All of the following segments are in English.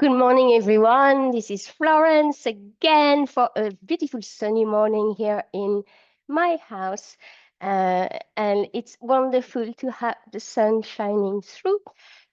Good morning, everyone. This is Florence again for a beautiful sunny morning here in my house. And it's wonderful to have the sun shining through.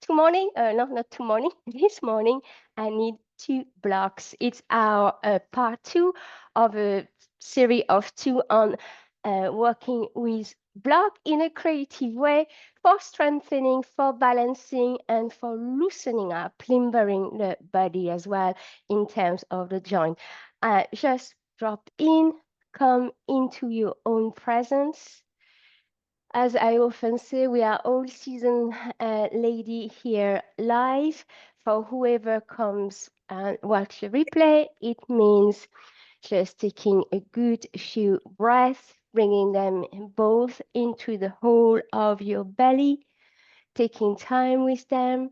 Not tomorrow, this morning, I need 2 blocks. It's our part 2 of a series of 2 on working with block in a creative way for strengthening, for balancing, and for loosening up, limbering the body as well in terms of the joint. Just drop in, come into your own presence. As I often say, we are all season lady here live. For whoever comes and watch the replay, it means just taking a good few breaths, bringing them both into the whole of your belly, taking time with them,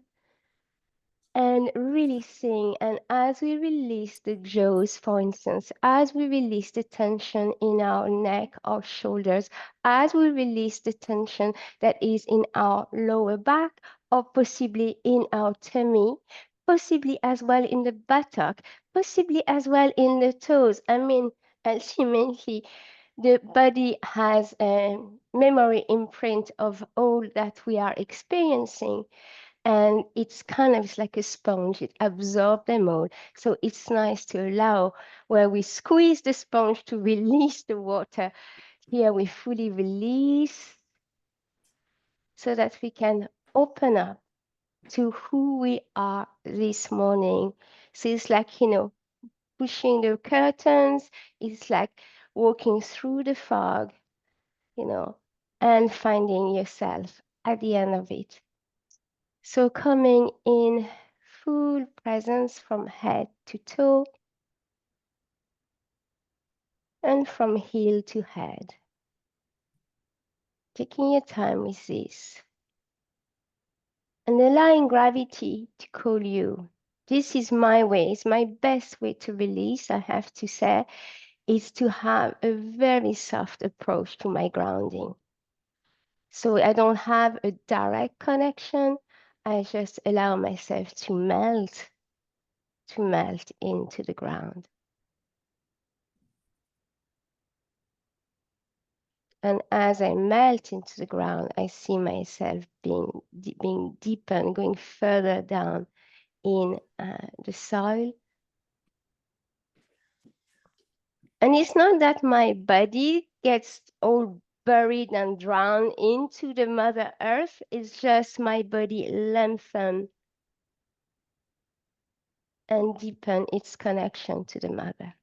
and releasing. And as we release the jaws, for instance, as we release the tension in our neck or shoulders, as we release the tension that is in our lower back or possibly in our tummy, possibly as well in the buttock, possibly as well in the toes. I mean, ultimately, the body has a memory imprint of all that we are experiencing. And it's kind of like a sponge, it absorbs them all. So it's nice to allow where we squeeze the sponge to release the water. Here we fully release so that we can open up to who we are this morning. So it's like, pushing the curtains, it's like walking through the fog, and finding yourself at the end of it. So coming in full presence from head to toe and from heel to head. Taking your time with this and allowing gravity to call you. This is my way, it's my best way to release, I have to say, is to have a very soft approach to my grounding. So I don't have a direct connection. I just allow myself to melt into the ground. And as I melt into the ground, I see myself being deeper, going further down in the soil. And it's not that my body gets all buried and drowned into the Mother Earth. It's just my body lengthens and deepen its connection to the Mother.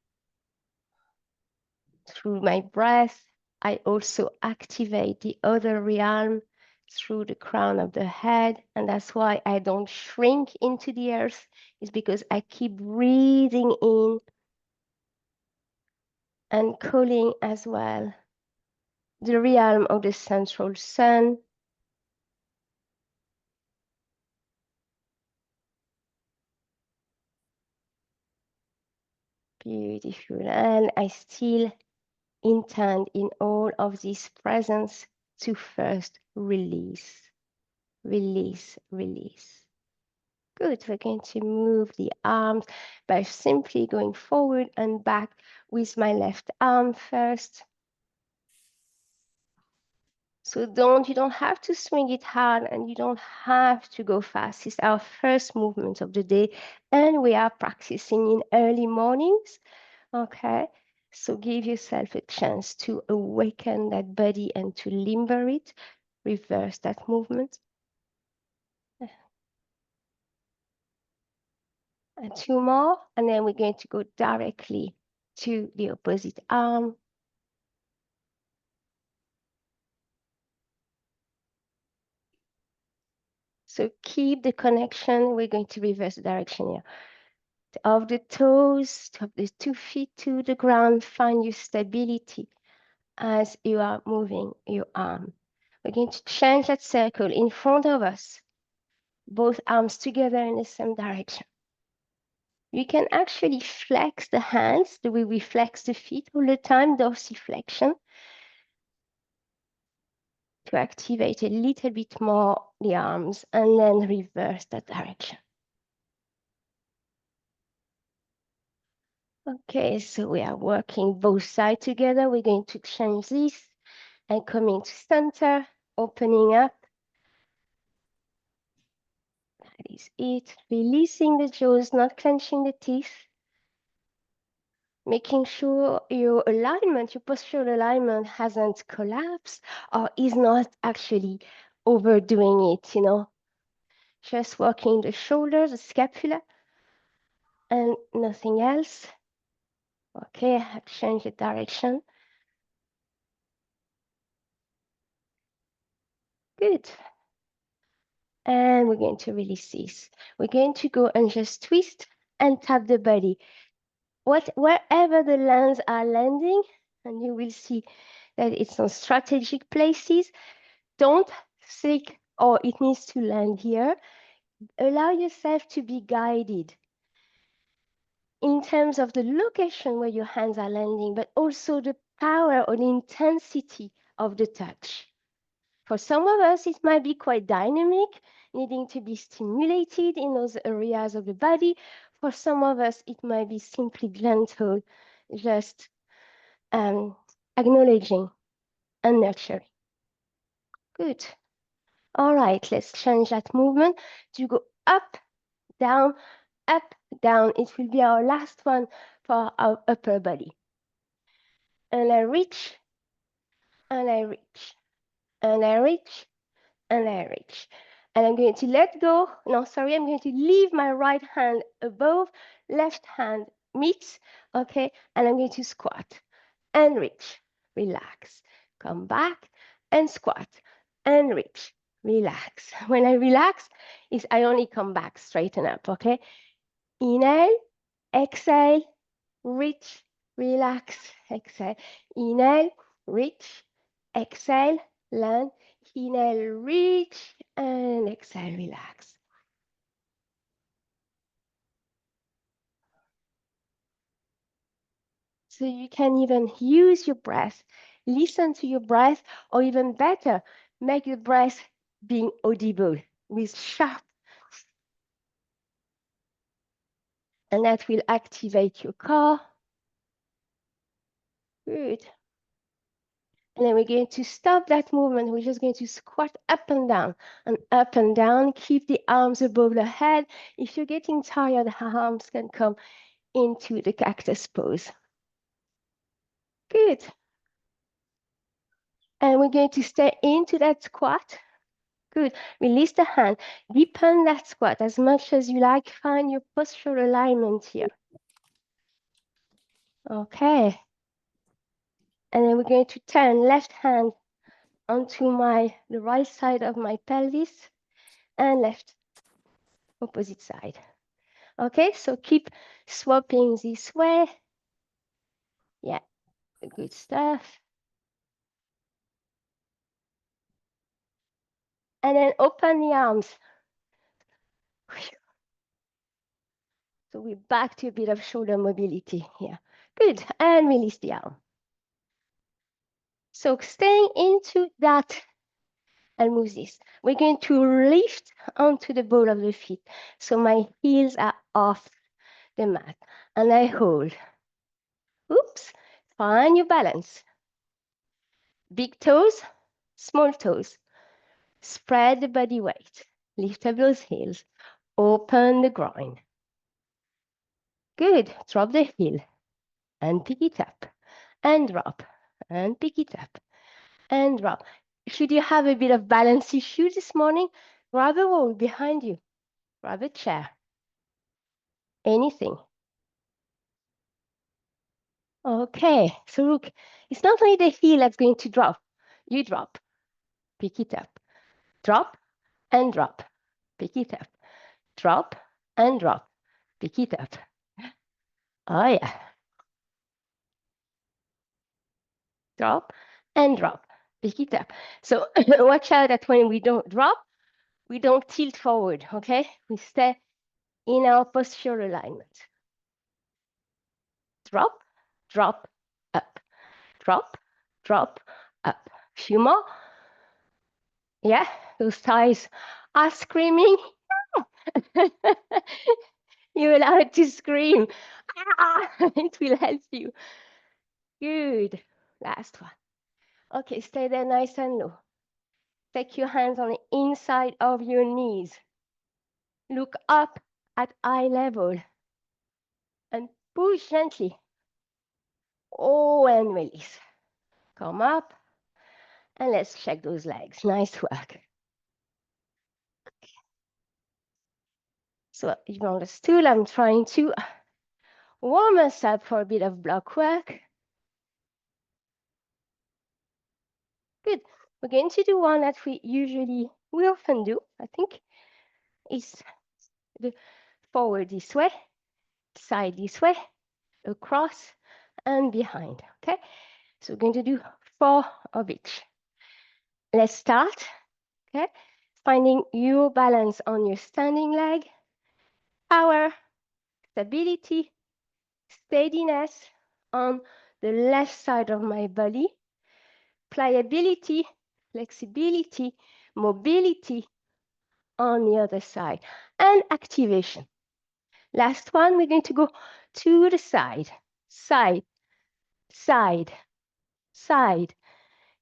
Through my breath, I also activate the other realm through the crown of the head. And that's why I don't shrink into the earth, is because I keep breathing in and calling as well the realm of the central sun. Beautiful. And I still intend in all of this presence to first release, release, release. Good, we're going to move the arms by simply going forward and back with my left arm first. So you don't have to swing it hard and you don't have to go fast. It's our first movement of the day and we are practicing in early mornings, okay? So give yourself a chance to awaken that body and to limber it, reverse that movement. And 2 more, and then we're going to go directly to the opposite arm. So keep the connection. We're going to reverse the direction here. Of the toes, of the 2 feet to the ground, find your stability as you are moving your arm. We're going to change that circle in front of us, both arms together in the same direction. You can actually flex the hands the way we flex the feet all the time, dorsiflexion, to activate a little bit more the arms and then reverse that direction. Okay, so we are working both sides together. We're going to change this and coming to center, opening up. That is it. Releasing the jaws, not clenching the teeth. Making sure your alignment, your postural alignment hasn't collapsed or is not actually overdoing it, Just working the shoulders, the scapula, and nothing else. Okay, I have changed the direction. Good. And we're going to release this. We're going to go and just twist and tap the body. Wherever the lands are landing, and you will see that it's on strategic places, don't think, oh, it needs to land here. Allow yourself to be guided in terms of the location where your hands are landing, but also the power or the intensity of the touch. For some of us, it might be quite dynamic, needing to be stimulated in those areas of the body. For some of us, it might be simply gentle, just acknowledging and nurturing. Good. All right, let's change that movement to go up, down, up, down. It will be our last one for our upper body. And I reach, and I reach, and I reach, and I reach. And I'm going to let go. No, sorry, I'm going to leave my right hand above, left hand meets, okay? And I'm going to squat and reach, relax, come back and squat and reach, relax. When I relax, I only come back, straighten up, okay? Inhale, exhale, reach, relax, exhale. Inhale, reach, exhale, land. Inhale, reach, and exhale, relax. So you can even use your breath, listen to your breath, or even better, make the breath being audible with sharp, and that will activate your core. Good. And then we're going to stop that movement. We're just going to squat up and down and up and down. Keep the arms above the head. If you're getting tired, the arms can come into the cactus pose. Good. And we're going to stay into that squat. Good. Release the hand. Deepen that squat as much as you like. Find your postural alignment here. Okay. And then we're going to turn left hand onto the right side of my pelvis and left opposite side. Okay, so keep swapping this way. Yeah, good stuff. And then open the arms. So we're back to a bit of shoulder mobility here. Good, and release the arm. So staying into that and move this. We're going to lift onto the ball of the feet. So my heels are off the mat and I hold. Oops, find your balance. Big toes, small toes. Spread the body weight. Lift up those heels. Open the groin. Good. Drop the heel and pick it up and drop and pick it up and drop. Should you have a bit of balance issue this morning, grab a wall behind you. Grab a chair. Anything. Okay. So look, it's not only the heel that's going to drop. You drop. Pick it up. Drop and drop. Pick it up. Drop and drop. Pick it up. Oh, yeah. Drop and drop. Pick it up. So watch out that when we don't drop, we don't tilt forward, okay? We stay in our postural alignment. Drop, drop, up. Drop, drop, up. Few more. Yeah, those thighs are screaming. You're allowed to scream. It will help you. Good. Last one. Okay, stay there nice and low. Take your hands on the inside of your knees. Look up at eye level and push gently. Oh, and release. Come up and let's check those legs. Nice work. So you've understood I'm trying to warm us up for a bit of block work. Good. We're going to do one that we often do, I think, is the forward this way, side this way, across and behind, okay? So we're going to do 4 of each. Let's start, okay? Finding your balance on your standing leg, power, stability, steadiness on the left side of my body, pliability, flexibility, mobility on the other side, and activation. Last one, we're going to go to the side, side, side, side,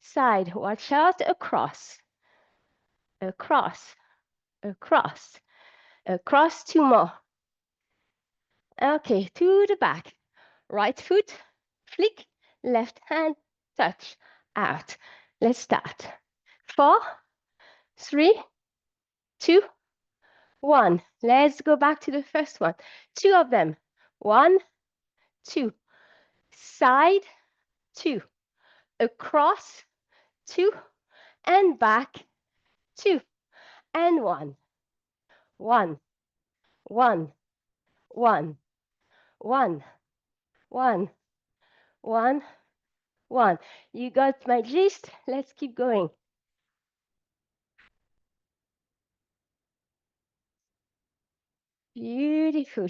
side. Watch out, across, across, across, across, 2 more. Okay, to the back. Right foot, flick, left hand, touch, out. Let's start. 4, 3, 2, 1. Let's go back to the first one. 2 of them. 1, 2. Side, 2. Across, 2. And back, 2. And 1. 1, 1, 1, 1, 1, 1, 1. You got my gist? Let's keep going. Beautiful.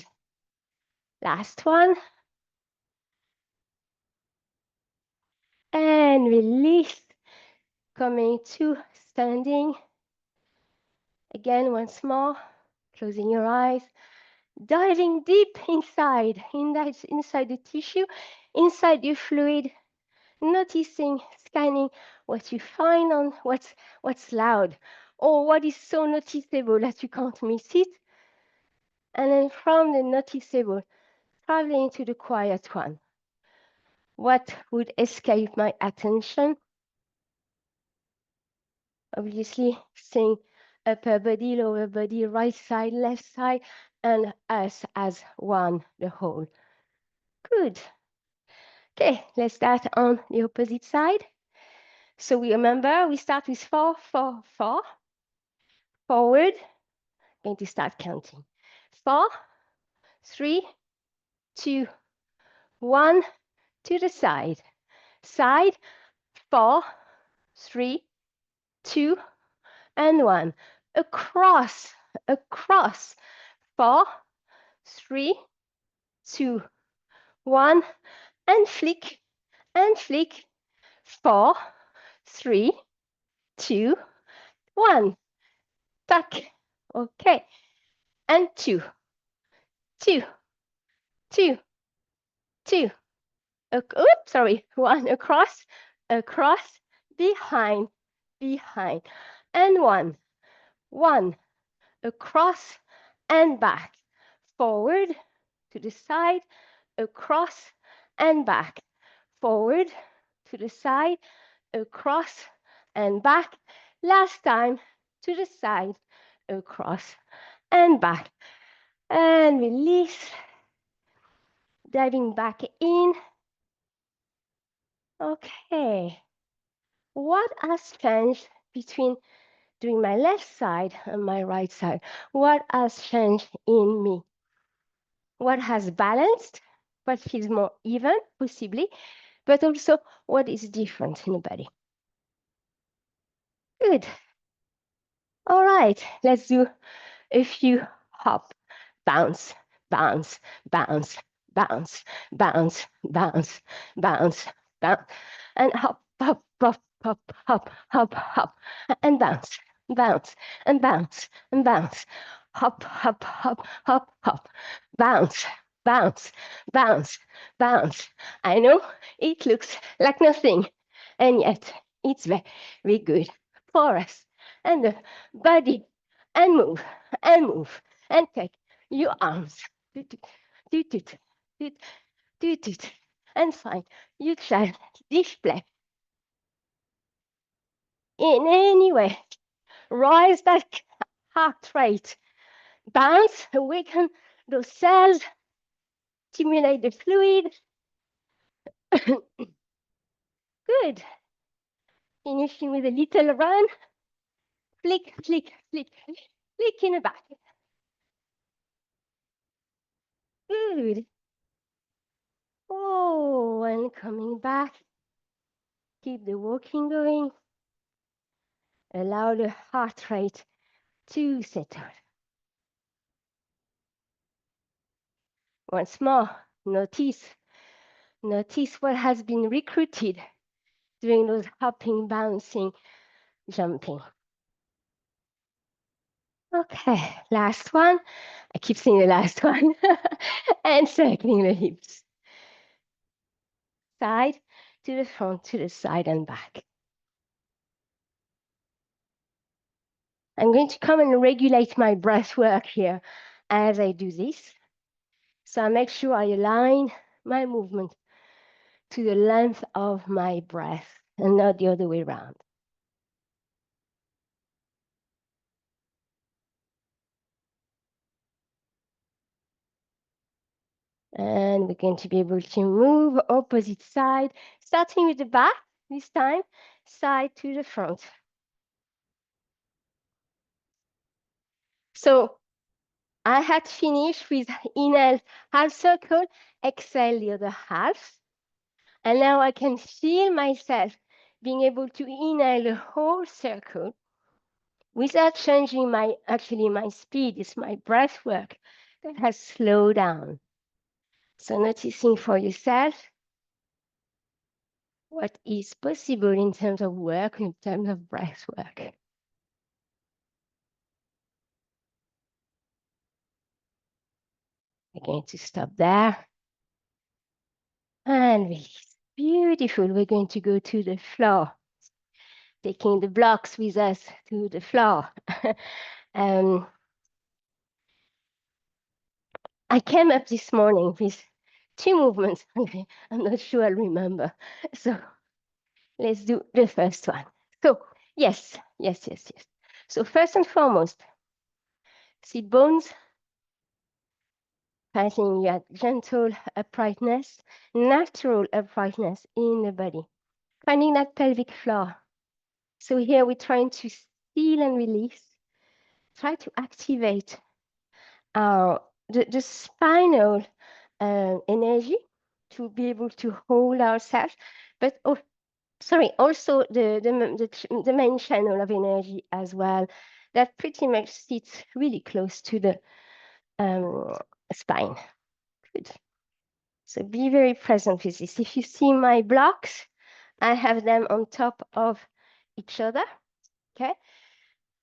Last one. And release. Coming to standing. Again, once more. Closing your eyes. Diving deep inside the tissue, inside your fluid. Noticing, scanning what you find on what's loud or what is so noticeable that you can't miss it. And then from the noticeable, traveling to the quiet one. What would escape my attention? Obviously, seeing upper body, lower body, right side, left side, and us as one, the whole. Good. Okay, let's start on the opposite side. So we remember, we start with 4, 4, 4. Forward, going to start counting. 4, 3, 2, 1, to the side. Side, 4, 3, 2, and 1. Across, across. 4, 3, 2, 1, and flick, and flick. 4, 3, 2, 1. Tuck. Okay. And 2, 2, 2, 2. Oops, sorry. 1 across, across, behind, behind. And 1, 1 across and back. Forward to the side, across and back. Forward to the side, across and back. Last time to the side, across and back. And release. Diving back in. Okay. What has changed between doing my left side and my right side? What has changed in me? What has balanced? What feels more even, possibly, but also what is different in the body? Good. All right, let's do a few hop, bounce, bounce, bounce, bounce, bounce, bounce, bounce, bounce, and hop, hop, hop, hop, hop, hop, hop, and bounce, bounce, and bounce, and bounce, hop, hop, hop, hop, hop, bounce, Bounce, bounce, bounce. I know it looks like nothing, and yet it's very good for us. And the body, and move, and move, and take your arms. Toot, toot, toot, toot, toot, toot, and find your child display. In any way, rise that heart rate, bounce, awaken those cells, stimulate the fluid. Good. Finishing with a little run. Flick, flick, flick, flick in the back. Good. Oh, and coming back. Keep the walking going. Allow the heart rate to settle. Once more, notice what has been recruited during those hopping, bouncing, jumping. Okay, last one. I keep saying the last one. And circling the hips. Side to the front, to the side and back. I'm going to come and regulate my breath work here as I do this. So I make sure I align my movement to the length of my breath and not the other way around. And we're going to be able to move opposite side, starting with the back this time, side to the front. So I had finished with inhale half circle, exhale the other half. And now I can feel myself being able to inhale the whole circle without changing my speed. It's my breath work that has slowed down. So noticing for yourself what is possible in terms of work, in terms of breath work. We're going to stop there and release. Beautiful. We're going to go to the floor, taking the blocks with us to the floor. I came up this morning with 2 movements. I'm not sure I'll remember. So let's do the first one. So yes. So first and foremost, sit bones, finding your gentle uprightness, natural uprightness in the body. Finding that pelvic floor. So here we're trying to seal and release. Try to activate the spinal energy to be able to hold ourselves, but also the main channel of energy as well, that pretty much sits really close to the spine. Good. So be very present with this. If you see my blocks, I have them on top of each other. Okay.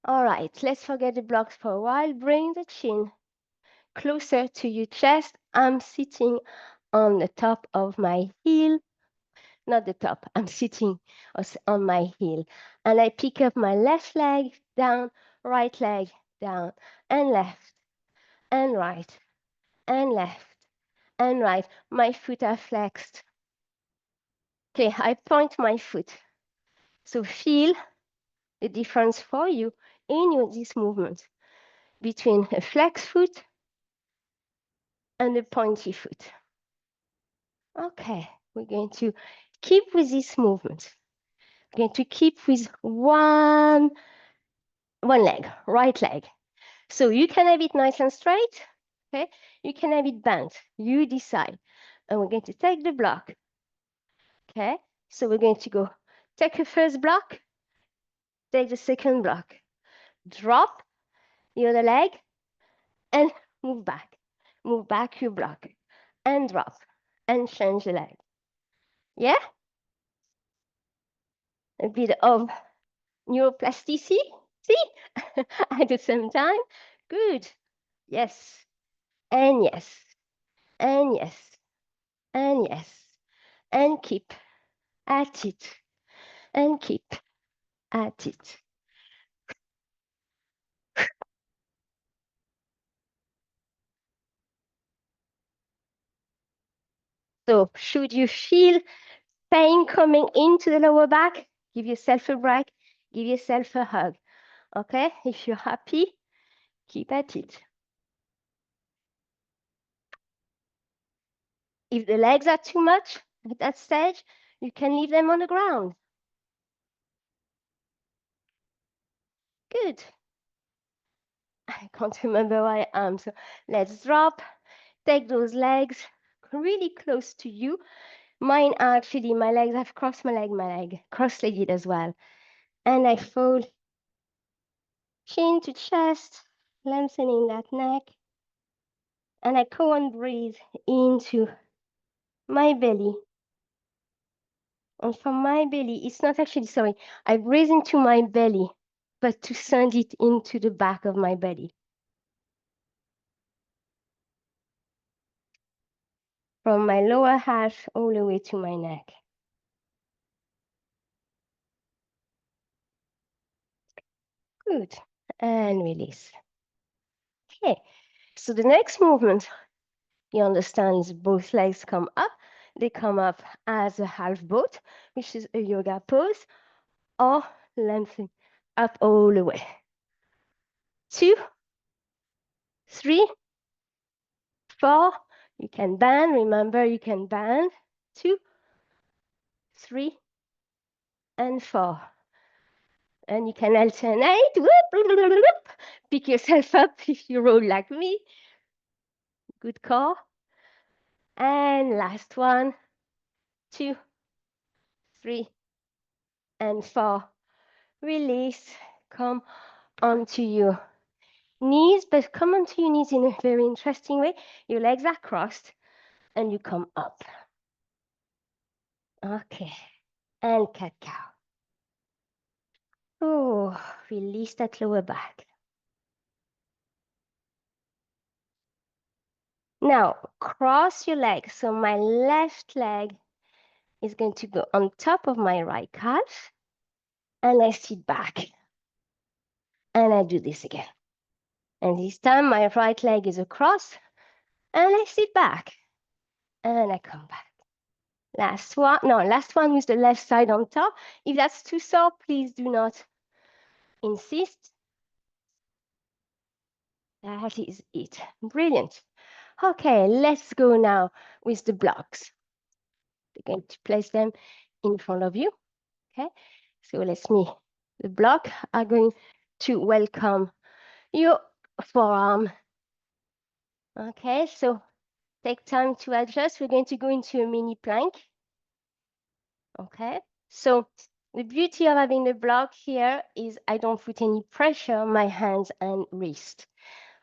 All right. Let's forget the blocks for a while. Bring the chin closer to your chest. I'm sitting on the top of my heel. Not the top. I'm sitting on my heel. And I pick up my left leg down, right leg down, and left, and right, and left, and right. My feet are flexed. Okay, I point my foot. So feel the difference for you in this movement between a flex foot and a pointy foot. Okay, we're going to keep with this movement. We're going to keep with one leg, right leg. So you can have it nice and straight, okay? You can have it bent, you decide. And we're going to take the block, okay? So we're going to go take the first block, take the second block, drop the other leg, and move back your block, and drop, and change the leg. Yeah? A bit of neuroplasticity, see? At the same time. Good. Yes. And yes. and yes, and yes, and keep at it, and keep at it. So should you feel pain coming into the lower back, give yourself a break, give yourself a hug. Okay? If you're happy, keep at it. If the legs are too much at that stage, you can leave them on the ground. Good. I can't remember where I am. So let's drop. Take those legs really close to you. Mine are actually, my legs, I've crossed my leg, cross-legged as well. And I fold chin to chest, lengthening that neck. And I go and breathe into my belly. And from my belly, it's not actually, sorry, I breathe into my belly, but to send it into the back of my belly. From my lower half all the way to my neck. Good. And release. Okay. So the next movement, you understand, is both legs come up. They come up as a half boat, which is a yoga pose, or lengthen up all the way. 2, 3, 4. You can bend. Remember, you can bend. 2, 3, and 4. And you can alternate. Whoop, whoop, whoop, whoop. Pick yourself up if you roll like me. Good core. And last one, 2, 3, and 4. Release. Come onto your knees, but come onto your knees in a very interesting way. Your legs are crossed and you come up. Okay. And cat-cow. Oh, release that lower back. Now, cross your legs. So my left leg is going to go on top of my right calf. And I sit back. And I do this again. And this time my right leg is across. And I sit back. And I come back. Last one with the left side on top. If that's too sore, please do not insist. That is it. Brilliant. Okay, let's go now with the blocks. We're going to place them in front of you. Okay, so the block are going to welcome your forearm. Okay, so take time to adjust. We're going to go into a mini plank. Okay, so the beauty of having the block here is I don't put any pressure on my hands and wrist.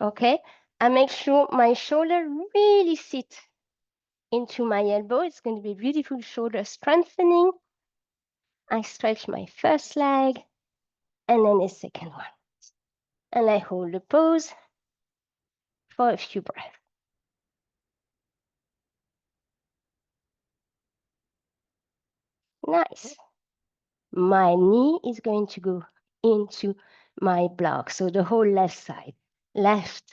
Okay, I make sure my shoulder really sit into my elbow. It's going to be beautiful shoulder strengthening. I stretch my first leg and then a second one. And I hold the pose for a few breaths. Nice. My knee is going to go into my block. So the whole left side. Left,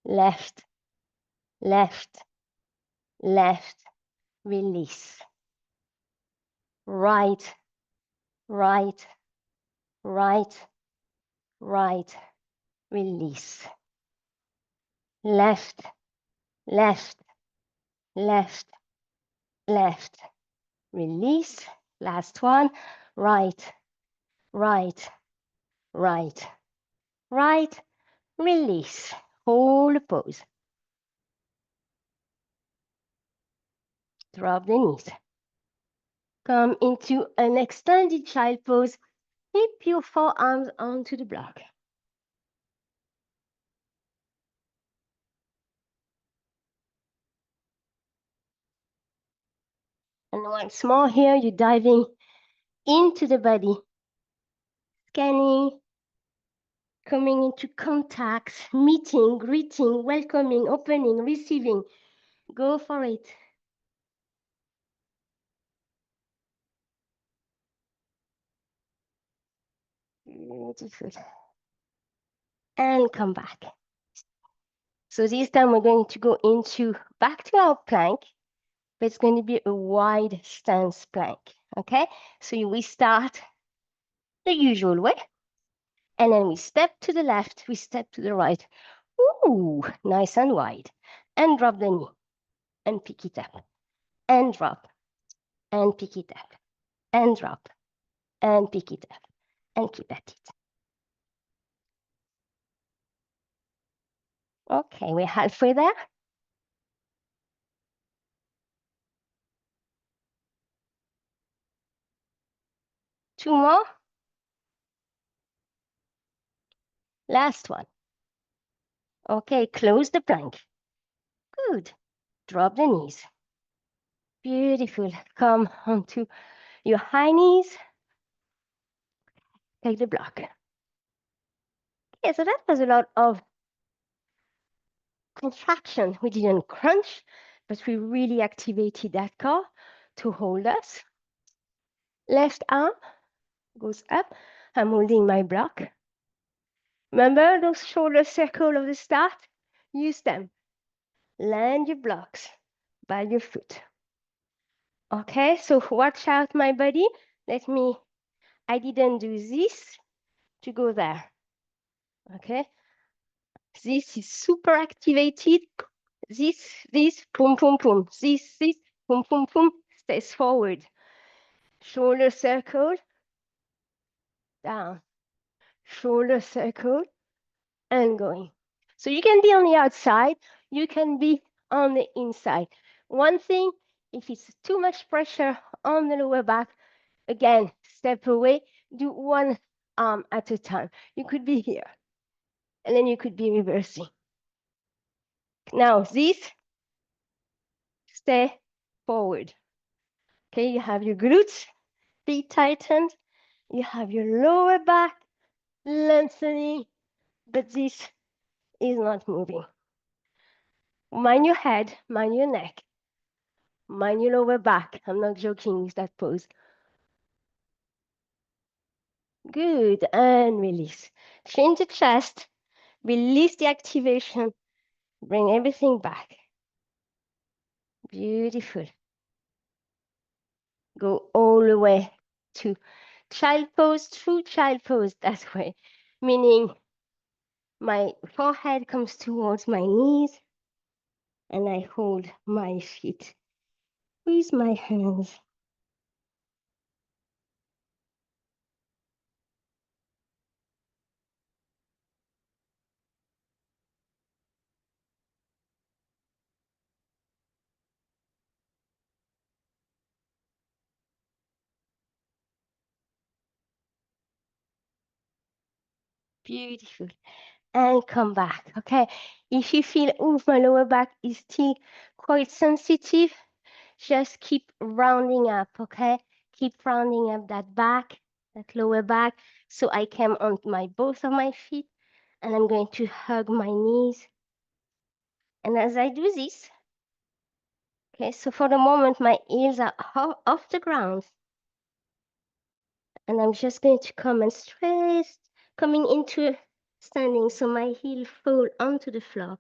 left, left, left, release. Right, right, right, right, release. Left, left, left, left, release. Last one. Right, right, right, right, release. Hold pose. Drop the knees. Come into an extended child pose. Keep your forearms onto the block. And once more here, you're diving into the body, scanning, coming into contact, meeting, greeting, welcoming, opening, receiving. Go for it. Beautiful. And come back. So this time we're going to go into back to our plank, but it's going to be a wide stance plank. Okay, so we start the usual way, and then we step to the left, we step to the right. Ooh, nice and wide. And drop the knee and pick it up and drop and pick it up and drop and pick it up and keep at it. Okay, we're halfway there. Two more. Last one. Okay, close the plank. Good. Drop the knees. Beautiful. Come onto your high knees. Take the block. Okay, so that was a lot of contraction. We didn't crunch, but we really activated that core to hold us. Left arm goes up. I'm holding my block. Remember those shoulder circles of the start? Use them. Land your blocks by your foot. Okay, so watch out, my buddy. I didn't do this to go there. Okay, this is super activated. This, boom, boom, boom. This, boom, boom, boom, stays forward. Shoulder circle, down. Shoulder circle, and going. So you can be on the outside, you can be on the inside. One thing, if it's too much pressure on the lower back, again, step away, do one arm at a time. You could be here, and then you could be reversing. Now, this, stay forward. Okay, you have your glutes, be tightened. You have your lower back lengthening, but this is not moving. Mind your head, mind your neck, mind your lower back. I'm not joking with that pose. Good, and release. Chin to chest, release the activation, bring everything back. Beautiful. Go all the way to child pose, true child pose that way, meaning my forehead comes towards my knees and I hold my feet with my hands. Beautiful. And come back, okay? If you feel, oh, my lower back is still quite sensitive, just keep rounding up, okay? Keep rounding up that back, that lower back. So I came on both of my feet, and I'm going to hug my knees. And as I do this, okay, so for the moment, my heels are off the ground. And I'm just going to come and straight, coming into standing, so my heel fall onto the floor.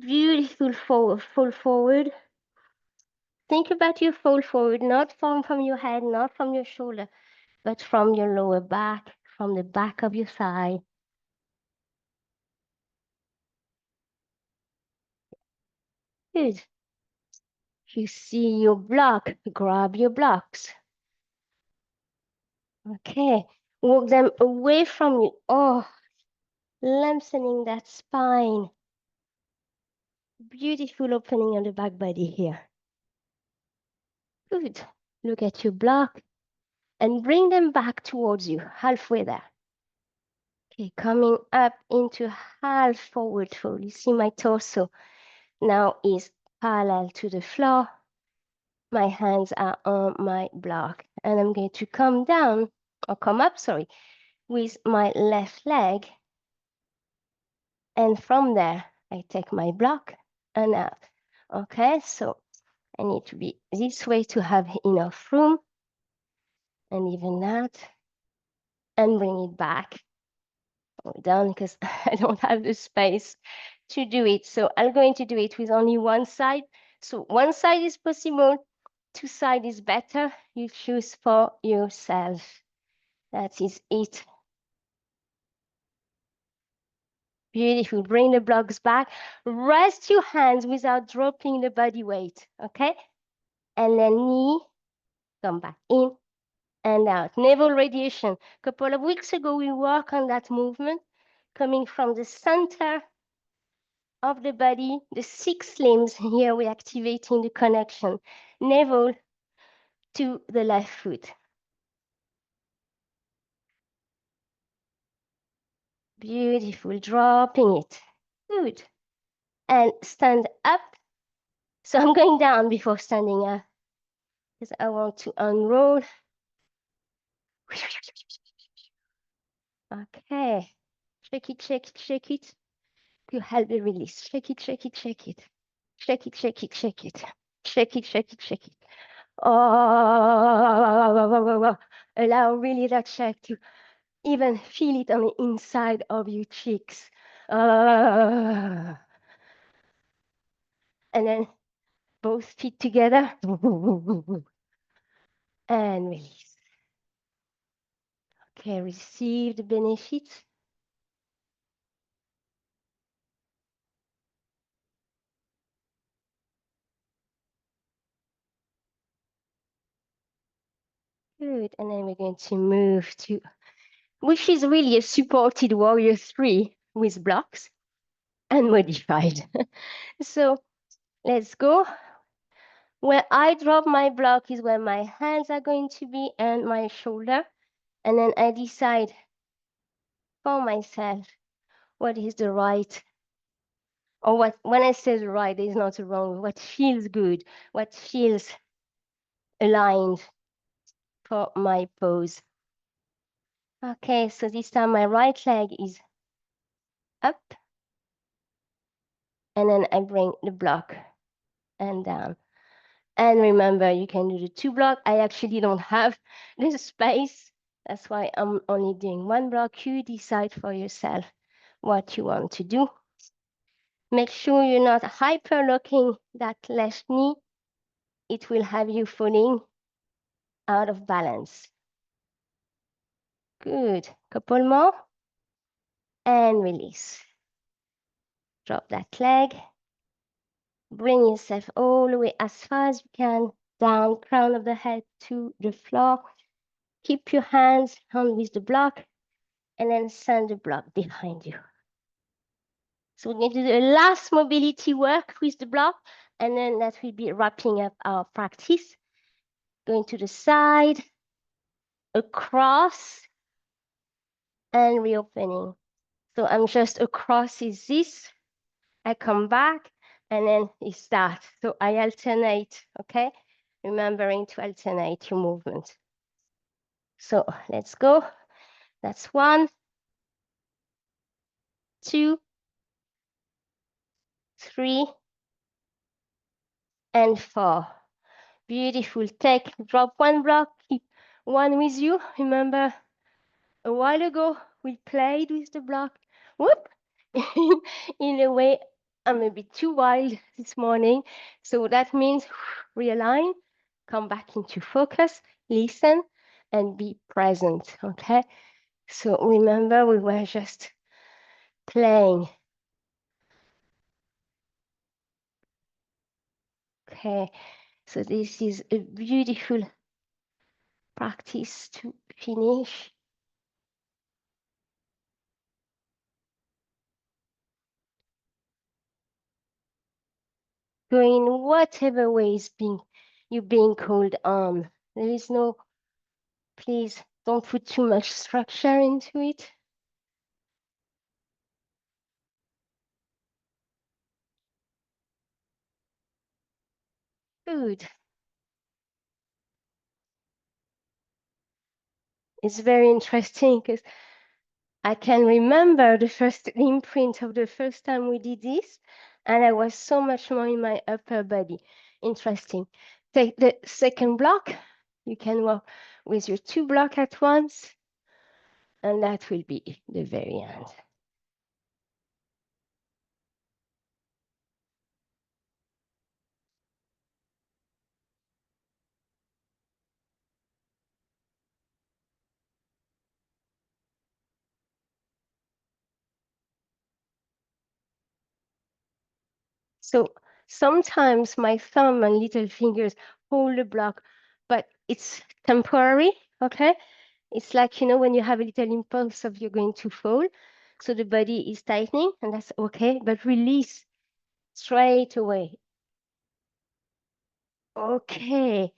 Beautiful forward, fall forward. Think about your fall forward, not from your head, not from your shoulder, but from your lower back, from the back of your thigh. Good. You see your block, grab your blocks. Okay, walk them away from you. Oh, lengthening that spine. Beautiful opening of the back body here. Good. Look at your block and bring them back towards you, halfway there. Okay, coming up into half forward fold. You see my torso now is parallel to the floor. My hands are on my block, and I'm going to come down, or come up, sorry, with my left leg. And from there, I take my block and out. Okay, so I need to be this way to have enough room, and even that, and bring it back. Down because I don't have the space to do it. So I'm going to do it with only one side. So one side is possible, two side is better. You choose for yourself. That is it. Beautiful. Bring the blocks back. Rest your hands without dropping the body weight. Okay? And then knee, come back in and out. Navel radiation. A couple of weeks ago, we worked on that movement coming from the center of the body, the 6 limbs. Here we're activating the connection. Navel to the left foot. Beautiful. Dropping it. Good. And stand up. So I'm going down before standing up because I want to unroll. Okay. Shake it, shake it, shake it to help the release. Shake it, shake it, shake it. Shake it, shake it, shake it. Shake it, shake it, shake it. Oh, allow really that shake to even feel it on the inside of your cheeks. And then both feet together. And release. Okay, receive the benefits. Good. And then we're going to move to, which is really a supported warrior 3 with blocks and modified. So let's go. Where I drop my block is where my hands are going to be and my shoulder. And then I decide for myself what is the right, or what, when I say the right, there is not a wrong, what feels good, what feels aligned for my pose. Okay, so this time my right leg is up, and then I bring the block and down. And remember, you can do the 2 block. I actually don't have the space. That's why I'm only doing 1 block. You decide for yourself what you want to do. Make sure you're not hyper locking that left knee. It will have you falling out of balance. Good. Couple more. And release. Drop that leg. Bring yourself all the way as far as you can down, crown of the head to the floor. Keep your hands on with the block and then send the block behind you. So we're going to do the last mobility work with the block, and then that will be wrapping up our practice. Going to the side, across, and reopening. So I'm just across is this, I come back, and then it's that. So I alternate, okay? Remembering to alternate your movement. So let's go. That's 1, 2, 3, and 4. Beautiful. Take, drop 1 block, keep 1 with you. Remember, a while ago, we played with the block. Whoop! In a way, I'm a bit too wild this morning. So that means realign, come back into focus, listen, and be present, okay? So remember, we were just playing. Okay, so this is a beautiful practice to finish. Go in whatever way is you're being called on. There is no, please don't put too much structure into it. Good. It's very interesting because I can remember the first imprint of the first time we did this. and I was so much more in my upper body. Interesting. Take the second block. You can work with your 2 blocks at once, and that will be the very end. So sometimes my thumb and little fingers hold the block, but it's temporary, okay? It's like, when you have a little impulse of you're going to fall. So the body is tightening, and that's okay, but release straight away. Okay,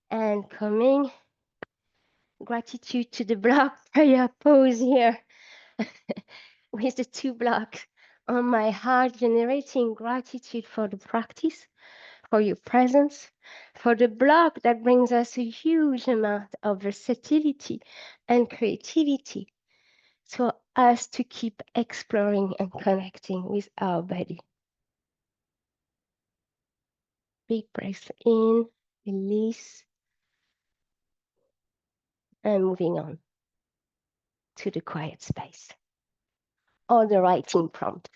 and coming, gratitude to the block prayer pose here with the 2 blocks on my heart, generating gratitude for the practice, for your presence, for the block that brings us a huge amount of versatility and creativity, so us to keep exploring and connecting with our body. Big breath in, release, and moving on to the quiet space or the writing prompt.